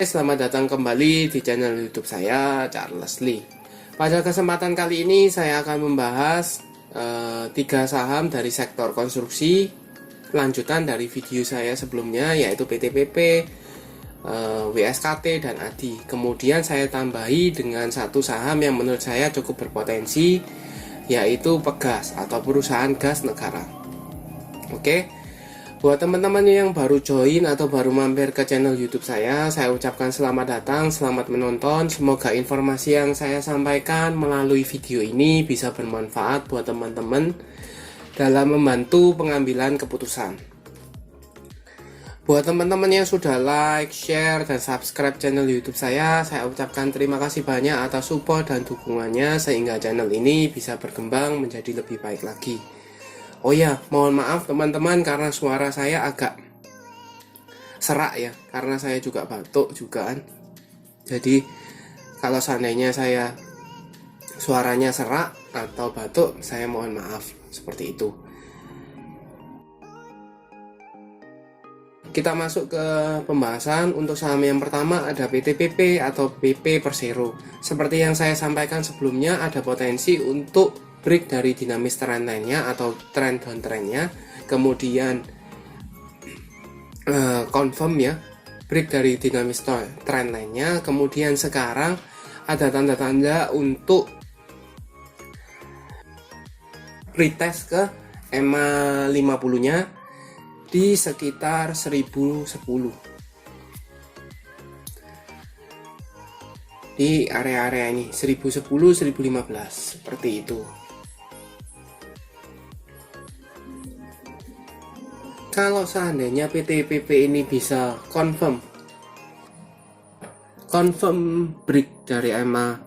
Selamat datang kembali di channel YouTube saya, Charles Lee. Pada kesempatan kali ini saya akan membahas 3 saham dari sektor konstruksi, lanjutan dari video saya sebelumnya yaitu PTPP, WSKT dan ADI. Kemudian saya tambahi dengan satu saham yang menurut saya cukup berpotensi, yaitu Pegas atau perusahaan gas negara. Oke. Buat teman-teman yang baru join atau baru mampir ke channel YouTube saya ucapkan selamat datang, selamat menonton. Semoga informasi yang saya sampaikan melalui video ini bisa bermanfaat buat teman-teman dalam membantu pengambilan keputusan. Buat teman-teman yang sudah like, share, dan subscribe channel YouTube saya ucapkan terima kasih banyak atas support dan dukungannya sehingga channel ini bisa berkembang menjadi lebih baik lagi. Oh ya, mohon maaf teman-teman karena suara saya agak serak ya, karena saya juga batuk juga kan. Jadi kalau seandainya saya suaranya serak atau batuk, saya mohon maaf seperti itu. Kita masuk ke pembahasan. Untuk saham yang pertama ada PTPP atau PP Persero. Seperti yang saya sampaikan sebelumnya, ada potensi untuk break dari dinamis trend line-nya atau trend downtrend-nya, kemudian confirm ya, break dari dinamis trend line-nya, kemudian sekarang ada tanda-tanda untuk retest ke EMA 50-nya di sekitar 1010. Di area-area ini 1010 1015 seperti itu. Kalau seandainya PTPP ini bisa confirm break dari EMA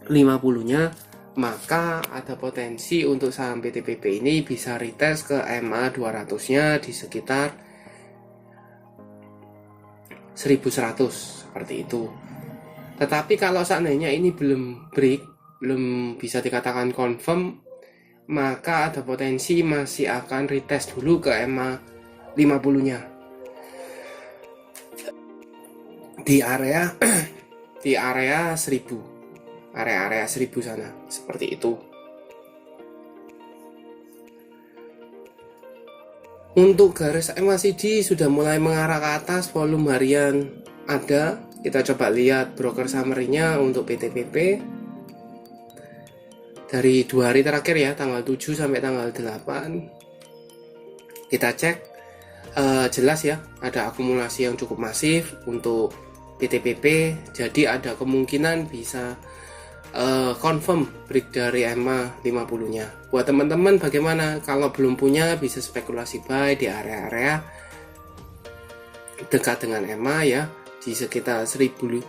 50-nya, maka ada potensi untuk saham PTPP ini bisa retest ke EMA 200-nya di sekitar 1100 seperti itu. Tetapi kalau seandainya ini belum break, belum bisa dikatakan confirm, maka ada potensi masih akan retest dulu ke EMA 50-nya di area 1000, area 1000 sana seperti itu. Untuk garis MACD sudah mulai mengarah ke atas, volume harian ada. Kita coba lihat broker summary-nya untuk PTPP dari 2 hari terakhir ya, tanggal 7 sampai tanggal 8. Kita cek, jelas ya ada akumulasi yang cukup masif untuk PTPP, jadi ada kemungkinan bisa confirm break dari EMA 50-nya. Buat teman-teman bagaimana? Kalau belum punya bisa spekulasi buy di area-area dekat dengan EMA ya, di sekitar 1015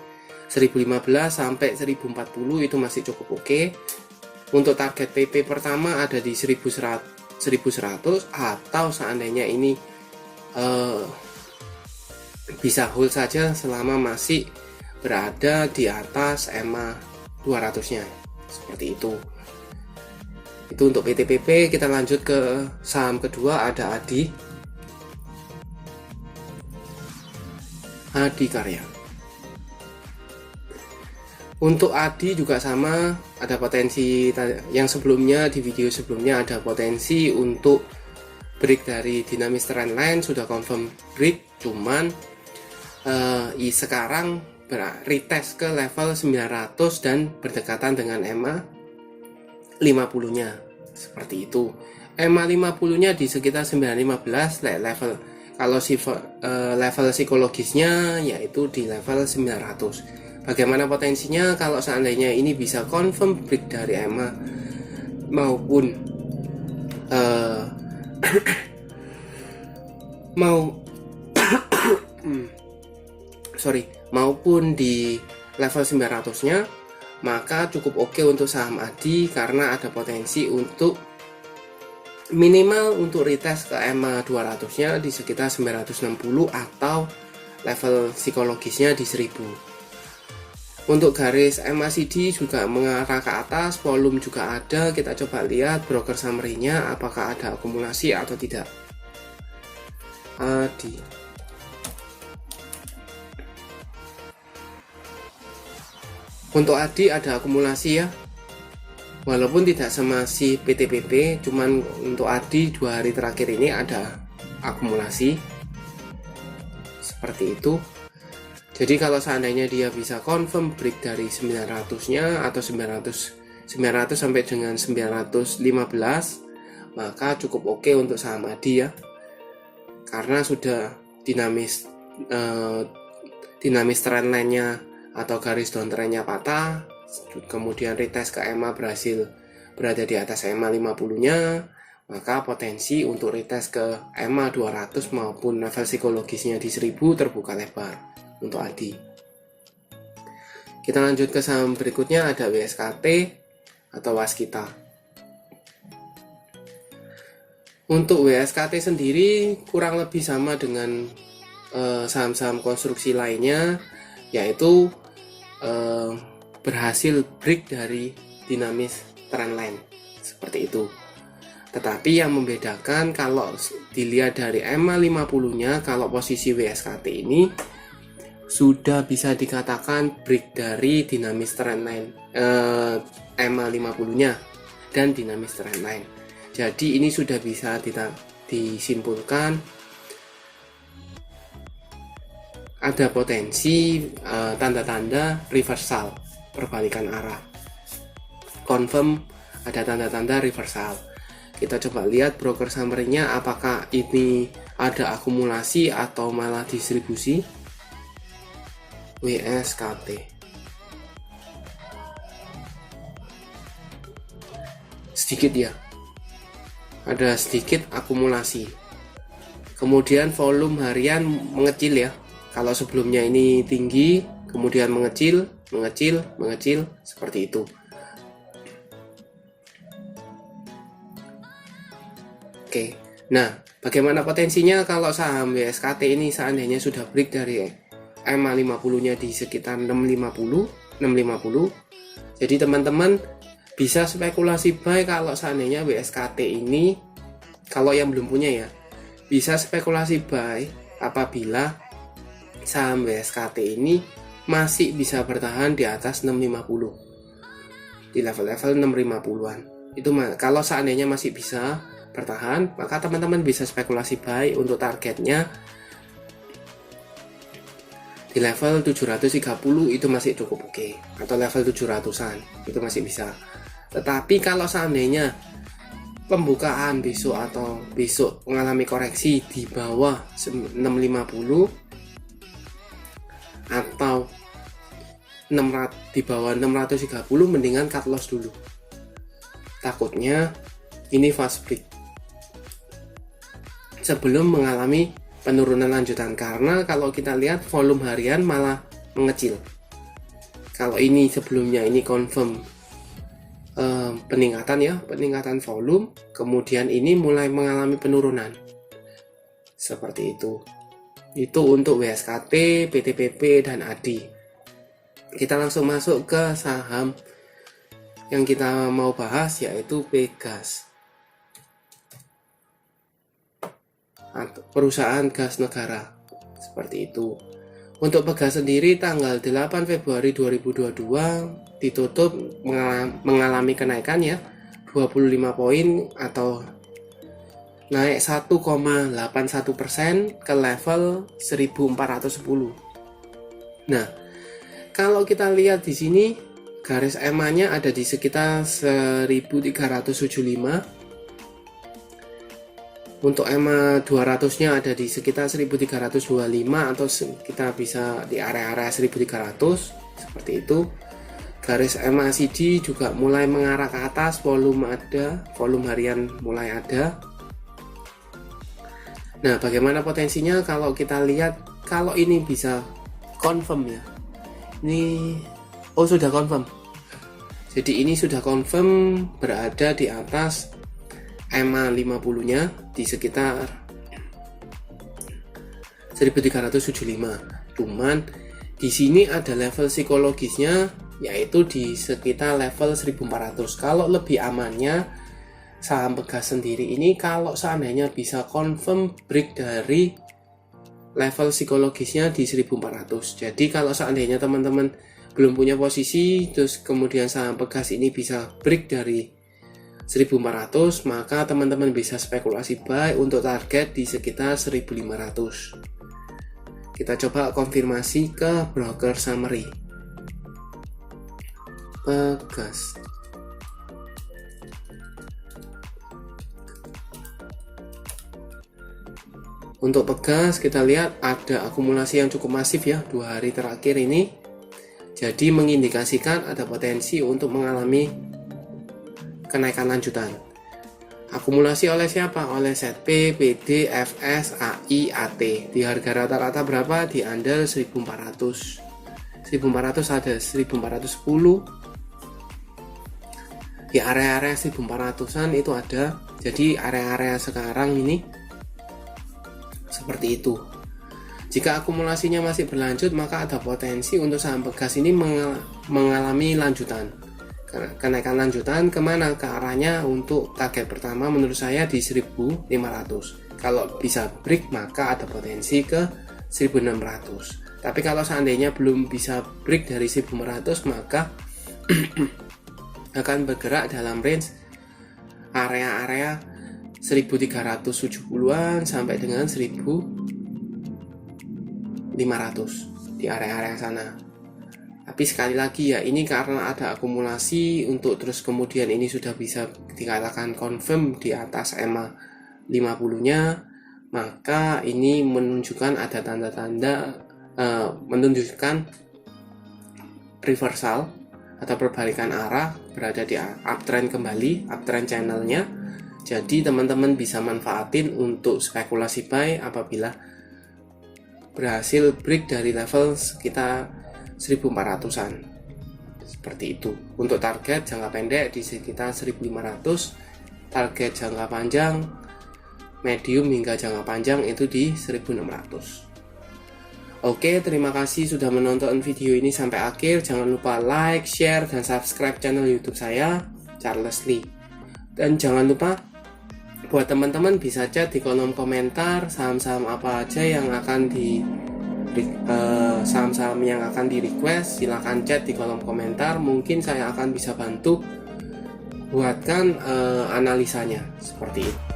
sampai 1040 itu masih cukup oke. Untuk target PP pertama ada di 1100 atau seandainya ini bisa hold saja selama masih berada di atas EMA 200-nya seperti itu. Itu untuk PTPP. Kita lanjut ke saham kedua, ada ADI Karya. Untuk ADI juga sama, ada potensi yang sebelumnya, di video sebelumnya ada potensi untuk break dari dinamis trend line, sudah confirm break, cuman sekarang retest ke level 900 dan berdekatan dengan EMA 50-nya seperti itu. EMA 50-nya di sekitar 915 level. Kalau level psikologisnya yaitu di level 900. Bagaimana potensinya kalau seandainya ini bisa confirm break dari EMA maupun maupun di level 900-nya, maka cukup oke untuk saham ADI karena ada potensi untuk minimal untuk retest ke EMA 200-nya di sekitar 960 atau level psikologisnya di 1000. Untuk garis MACD juga mengarah ke atas, volume juga ada. Kita coba lihat broker summary-nya apakah ada akumulasi atau tidak. ADI Untuk ADI ada akumulasi ya, walaupun tidak semasih PTPP, cuman untuk ADI 2 hari terakhir ini ada akumulasi seperti itu. Jadi kalau seandainya dia bisa confirm break dari 900-nya atau 900 sampai dengan 915, maka cukup oke untuk saham ADI ya. Karena sudah dinamis trendline-nya atau garis downtrend-nya patah, kemudian retest ke EMA berhasil berada di atas EMA 50-nya, maka potensi untuk retest ke EMA 200 maupun level psikologisnya di 1000 terbuka lebar untuk ADI. Kita lanjut ke saham berikutnya, ada WSKT atau Waskita. Untuk WSKT sendiri kurang lebih sama dengan saham-saham konstruksi lainnya, yaitu berhasil break dari dinamis trendline seperti itu. Tetapi yang membedakan kalau dilihat dari EMA 50-nya, kalau posisi WSKT ini sudah bisa dikatakan break dari dinamis trendline EMA 50-nya dan dinamis trendline. Jadi ini sudah bisa disimpulkan ada potensi tanda-tanda reversal, perbalikan arah. Confirm ada tanda-tanda reversal. Kita coba lihat broker summary-nya, apakah ini ada akumulasi atau malah distribusi. WSKT sedikit ya, ada sedikit akumulasi. Kemudian volume harian mengecil ya. Kalau sebelumnya ini tinggi, kemudian mengecil seperti itu. Oke, nah bagaimana potensinya kalau saham WSKT ini seandainya sudah break dari EMA 50-nya di sekitar 650. Jadi teman-teman bisa spekulasi buy kalau seandainya WSKT ini, kalau yang belum punya ya, bisa spekulasi buy apabila saham WSKT ini masih bisa bertahan di atas 650, di level-level 650-an. Itu kalau seandainya masih bisa bertahan, maka teman-teman bisa spekulasi buy untuk targetnya di level 730, itu masih cukup oke, atau level 700-an itu masih bisa. Tetapi kalau seandainya pembukaan besok atau besok mengalami koreksi di bawah 650 atau 600, di bawah 630, mendingan cut loss dulu. Takutnya ini fast break sebelum mengalami penurunan lanjutan, karena kalau kita lihat volume harian malah mengecil. Kalau ini sebelumnya ini confirm peningkatan volume, kemudian ini mulai mengalami penurunan seperti itu. Itu untuk WSKT, PTPP dan ADI. Kita langsung masuk ke saham yang kita mau bahas, yaitu Pegas, perusahaan gas negara seperti itu. Untuk Pegas sendiri tanggal 8 Februari 2022 ditutup mengalami kenaikan ya 25 poin atau naik 1,81% ke level 1410. Nah, kalau kita lihat di sini garis EMA-nya ada di sekitar 1375. Untuk EMA 200-nya ada di sekitar 1325 atau kita bisa di area-area 1300 seperti itu. Garis EMA CD juga mulai mengarah ke atas, volume harian mulai ada. Nah, bagaimana potensinya kalau kita lihat, kalau ini bisa confirm ya. Ini sudah confirm. Jadi ini sudah confirm berada di atas EMA 50-nya di sekitar 1375. Cuman di sini ada level psikologisnya, yaitu di sekitar level 1400. Kalau lebih amannya saham Pegas sendiri ini kalau seandainya bisa confirm break dari level psikologisnya di 1400. Jadi kalau seandainya teman-teman belum punya posisi, terus kemudian saham Pegas ini bisa break dari 1400, maka teman-teman bisa spekulasi buy untuk target di sekitar 1500. Kita coba konfirmasi ke broker summary. Pegas. Untuk Pegas kita lihat ada akumulasi yang cukup masif ya 2 hari terakhir ini. Jadi mengindikasikan ada potensi untuk mengalami kenaikan lanjutan. Akumulasi oleh siapa? Oleh ZP, PD, FS, AI, AT. Di harga rata-rata berapa? Di under 1400. 1400 ada 1410. Di area-area 1400-an itu ada. Jadi area-area sekarang ini seperti itu. Jika akumulasinya masih berlanjut, maka ada potensi untuk saham Pegas ini mengalami lanjutan. Kenaikan lanjutan kemana? Ke arahnya untuk target pertama menurut saya di 1500. Kalau bisa break maka ada potensi ke 1600. Tapi kalau seandainya belum bisa break dari 1500 maka akan bergerak dalam range area-area 1370-an sampai dengan 1500 di area-area sana. Tapi sekali lagi ya, ini karena ada akumulasi untuk terus kemudian ini sudah bisa dikatakan confirm di atas EMA 50-nya, maka ini menunjukkan ada tanda-tanda menunjukkan reversal atau perbalikan arah, berada di uptrend kembali, uptrend channelnya. Jadi teman-teman bisa manfaatin untuk spekulasi buy apabila berhasil break dari level sekitar 1400-an. Seperti itu. Untuk target jangka pendek di sekitar 1500, target jangka panjang, medium hingga jangka panjang itu di 1600. Oke, terima kasih sudah menonton video ini sampai akhir. Jangan lupa like, share, dan subscribe channel YouTube saya, Charles Lee. Dan jangan lupa buat teman-teman bisa chat di kolom komentar saham-saham apa aja yang akan saham-saham yang akan di request. Silahkan chat di kolom komentar, mungkin saya akan bisa bantu buatkan analisanya seperti itu.